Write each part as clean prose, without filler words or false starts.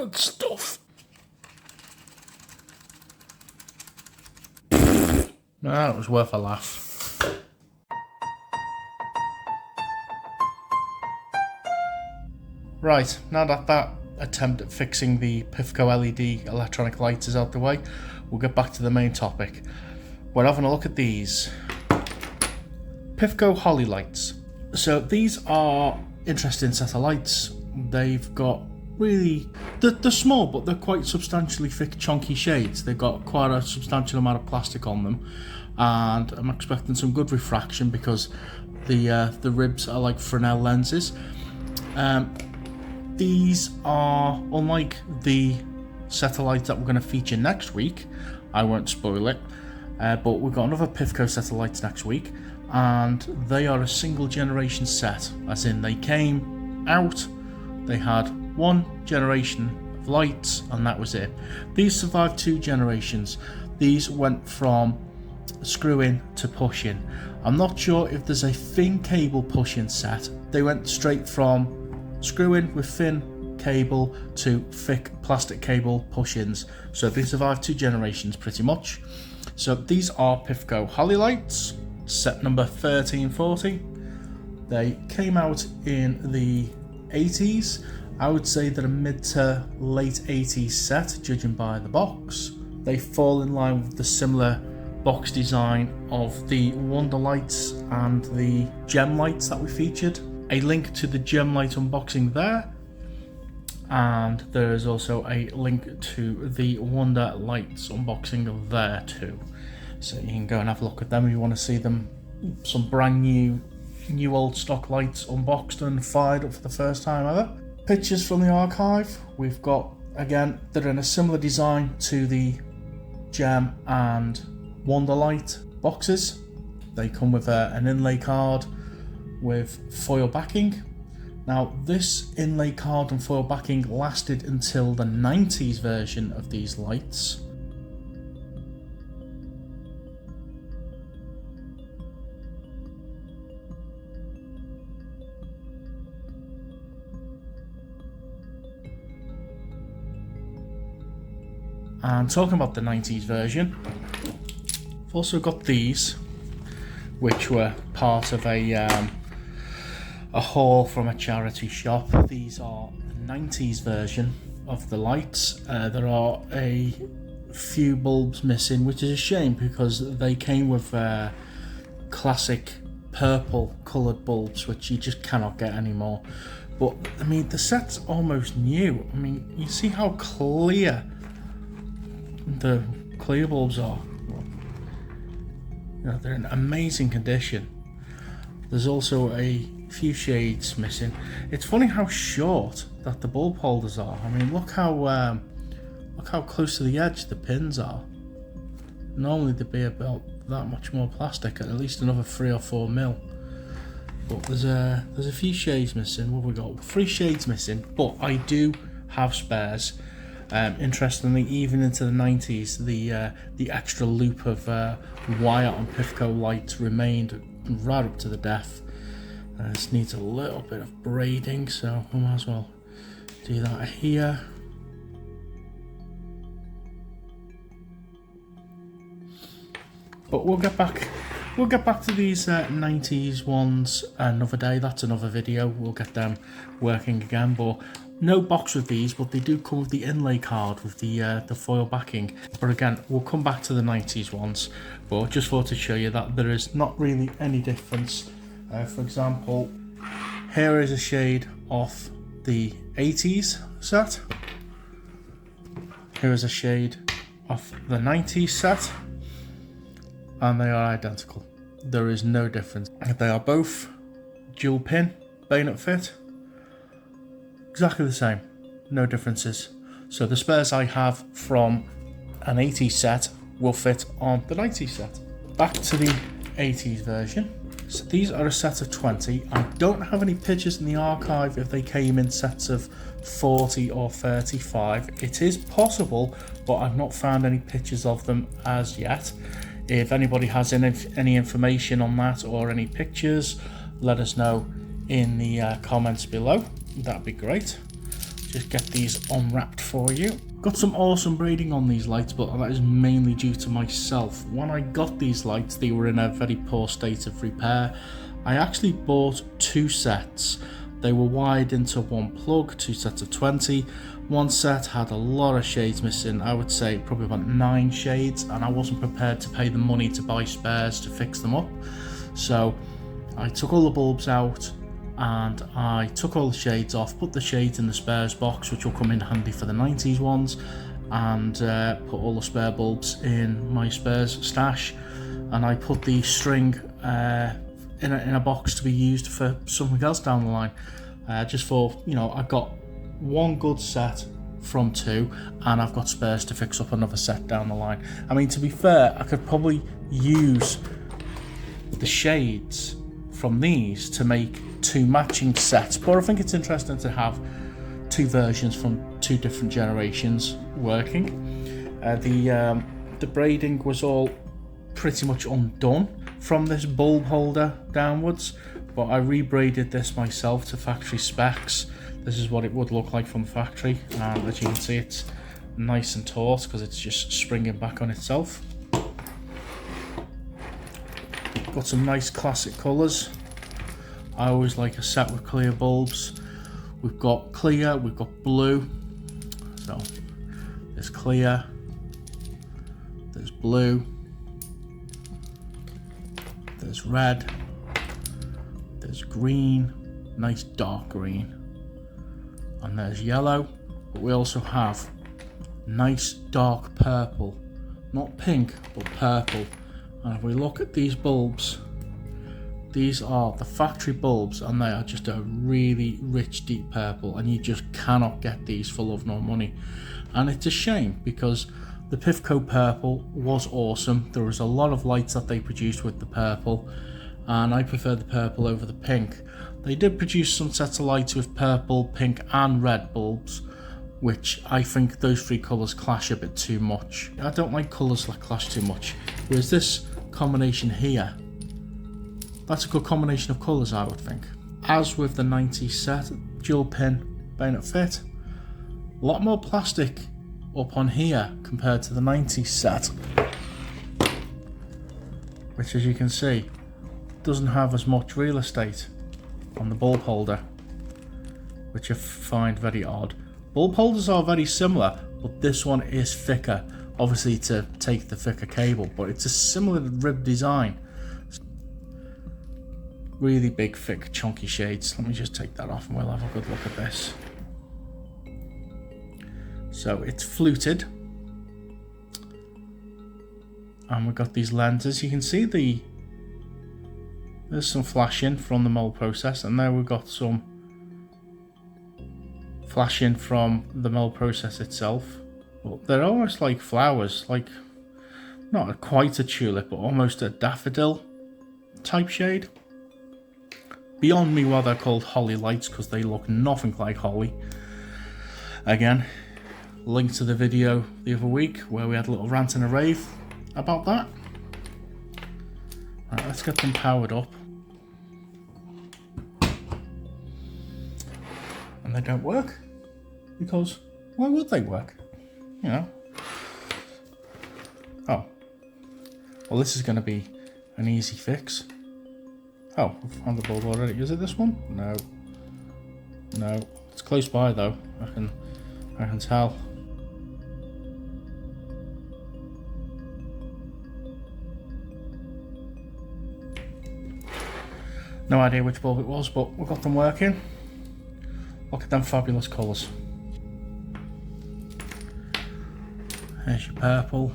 Good stuff. That was worth a laugh. Right, now that attempt at fixing the PIFCO LED electronic lights is out the way, we'll get back to the main topic. We're having a look at these PIFCO Holly lights. So these are interesting set of lights. They've got really, they're small, but they're quite substantially thick, chunky shades. They've got quite a substantial amount of plastic on them, and I'm expecting some good refraction because the ribs are like Fresnel lenses. These are, unlike the set of lights that we're going to feature next week, I won't spoil it, but we've got another PIFCO set of lights next week, and they are a single generation set, as in they came out, they had one generation of lights, and that was it. These survived 2 generations. These went from screw in to push in. I'm not sure if there's a thin cable push in set. They went straight from screw in with thin cable to thick plastic cable push-ins. So they survived 2 generations pretty much. So these are PIFCO Holly lights, set number 1340. They came out in the 80s. I would say they're a mid to late 80s set, judging by the box. They fall in line with the similar box design of the Wonder lights and the Gem lights that we featured. A link to the Gem light unboxing there, and there is also a link to the Wonder lights unboxing there too, so you can go and have a look at them if you want to see them. Some brand new old stock lights unboxed and fired up for the first time ever. Pictures from the archive, we've got, again, they're in a similar design to the Gem and Wonder light boxes. They come with an inlay card with foil backing. Now this inlay card and foil backing lasted until the 90s version of these lights. And talking about the 90s version, I've also got these, which were part of a haul from a charity shop. These are the 90s version of the lights. There are a few bulbs missing, which is a shame because they came with classic purple coloured bulbs, which you just cannot get anymore. But I mean, the set's almost new. I mean, you see how clear the clear bulbs are. You know, they're in amazing condition. There's also a few shades missing. It's funny how short that the bulb holders are. I mean, look how close to the edge the pins are. Normally they'd be about that much more plastic, at least another 3 or 4 mil. But there's a few shades missing. What have we got? 3 shades missing, but I do have spares. Interestingly, even into the 90s, the extra loop of wire on PIFCO lights remained right up to the death. This needs a little bit of braiding, so I might as well do that here. But we'll get back to these 90s ones another day. That's another video. We'll get them working again. But no box with these, but they do come with the inlay card with the foil backing. But again, we'll come back to the 90s ones. But just thought to show you that there is not really any difference. For example, here is a shade of the 80s set. Here is a shade of the 90s set. And they are identical. There is no difference. They are both dual pin bayonet fit. Exactly the same. No differences. So the spares I have from an 80s set will fit on the 90s set. Back to the 80s version. So these are a set of 20. I don't have any pictures in the archive if they came in sets of 40 or 35. It is possible, but I've not found any pictures of them as yet. If anybody has any information on that or any pictures, let us know in the comments below. That'd be great. just get these unwrapped for you. Got some awesome braiding on these lights, but that is mainly due to myself. When I got these lights, they were in a very poor state of repair. I actually bought 2 sets. They were wired into one plug, 2 sets of 20. One set had a lot of shades missing, I would say probably about 9 shades, and I wasn't prepared to pay the money to buy spares to fix them up. So I took all the bulbs out and I took all the shades off, put the shades in the spares box, which will come in handy for the 90s ones, and put all the spare bulbs in my spares stash, and I put the string in a box to be used for something else down the line, just for, you know, I got one good set from 2 and I've got spares to fix up another set down the line. I mean, to be fair, I could probably use the shades from these to make 2 matching sets, but I think it's interesting to have 2 versions from 2 different generations working. The braiding was all pretty much undone from this bulb holder downwards, but I rebraided this myself to factory specs. This is what it would look like from the factory, and as you can see, it's nice and taut because it's just springing back on itself. Got some nice classic colours. I always like a set with clear bulbs. We've got clear, we've got blue. So there's clear, there's blue, there's red, there's green, nice dark green, and there's yellow. But we also have nice dark purple, not pink but purple. And if we look at these bulbs, these are the factory bulbs, and they are just a really rich deep purple, and you just cannot get these for love nor money. And it's a shame because the PIFCO purple was awesome. There was a lot of lights that they produced with the purple, and I prefer the purple over the pink. They did produce some sets of lights with purple, pink and red bulbs, which I think those 3 colours clash a bit too much. I don't like colours that clash too much, whereas this combination here, that's a good combination of colours, I would think. As with the 90 set, dual pin bayonet fit, a lot more plastic up on here compared to the 90 set, which, as you can see, doesn't have as much real estate on the bulb holder, which I find very odd. Bulb holders are very similar, but this one is thicker, obviously to take the thicker cable, but it's a similar rib design. Really big, thick, chunky shades. Let me just take that off and we'll have a good look at this. So it's fluted, and we've got these lenses. You can see there's some flashing from the mold process, and there we've got some flashing from the mold process itself. But they're almost like flowers, like not quite a tulip, but almost a daffodil type shade. Beyond me why they're called holly lights, because they look nothing like holly. Again, link to the video the other week where we had a little rant and a rave about that. Right, let's get them powered up. And they don't work, because why would they work? You know. Oh, well, this is going to be an easy fix. Oh, we've found the bulb already. Is it this one? No. No. It's close by though. I can tell. No idea which bulb it was, but we've got them working. Look at them fabulous colours. There's your purple.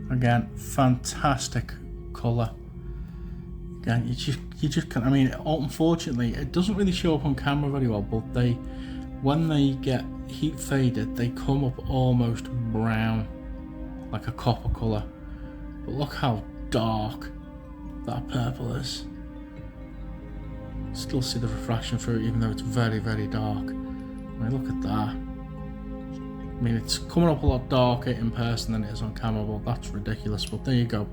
Again, fantastic colour. Again, you just can't. I mean, unfortunately, it doesn't really show up on camera very well, but when they get heat faded, they come up almost brown, like a copper colour. But look how dark that purple is. Still see the refraction through it, even though it's very, very dark. I mean, look at that. I mean, it's coming up a lot darker in person than it is on camera, but that's ridiculous. But there you go,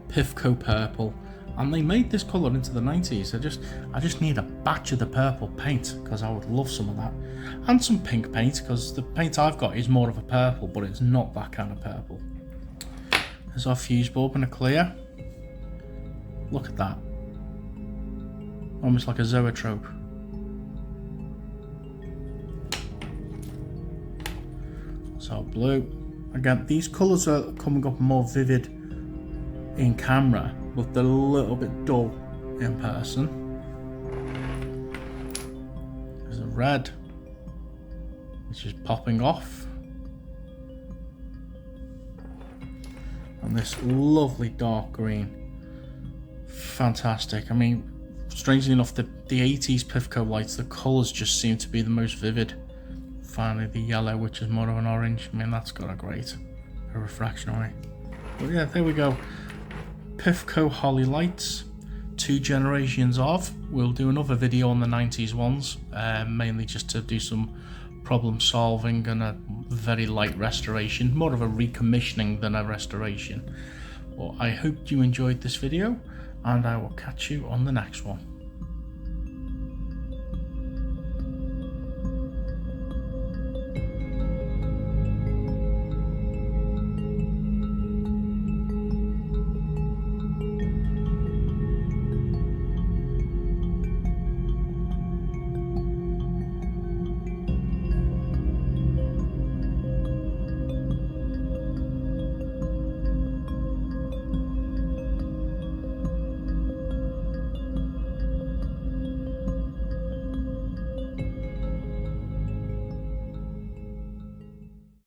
PIFCO purple, And they made this colour into the 90s. I just need a batch of the purple paint, because I would love some of that. And some pink paint, because the paint I've got is more of a purple, but it's not that kind of purple. There's our fuse bulb in a clear. Look at that. Almost like a zoetrope. So blue. Again, these colours are coming up more vivid in camera, but they're a little bit dull in person. There's a red, which is popping off. And this lovely dark green. Fantastic. I mean, strangely enough, the 80s PIFCO lights, the colours just seem to be the most vivid. Finally, the yellow, which is more of an orange. I mean, that's got a refraction on it. But yeah, there we go. PIFCO Holly lights, 2 generations of. We'll do another video on the 90s ones, mainly just to do some problem solving and a very light restoration, more of a recommissioning than a restoration. Well, I hope you enjoyed this video, and I will catch you on the next one.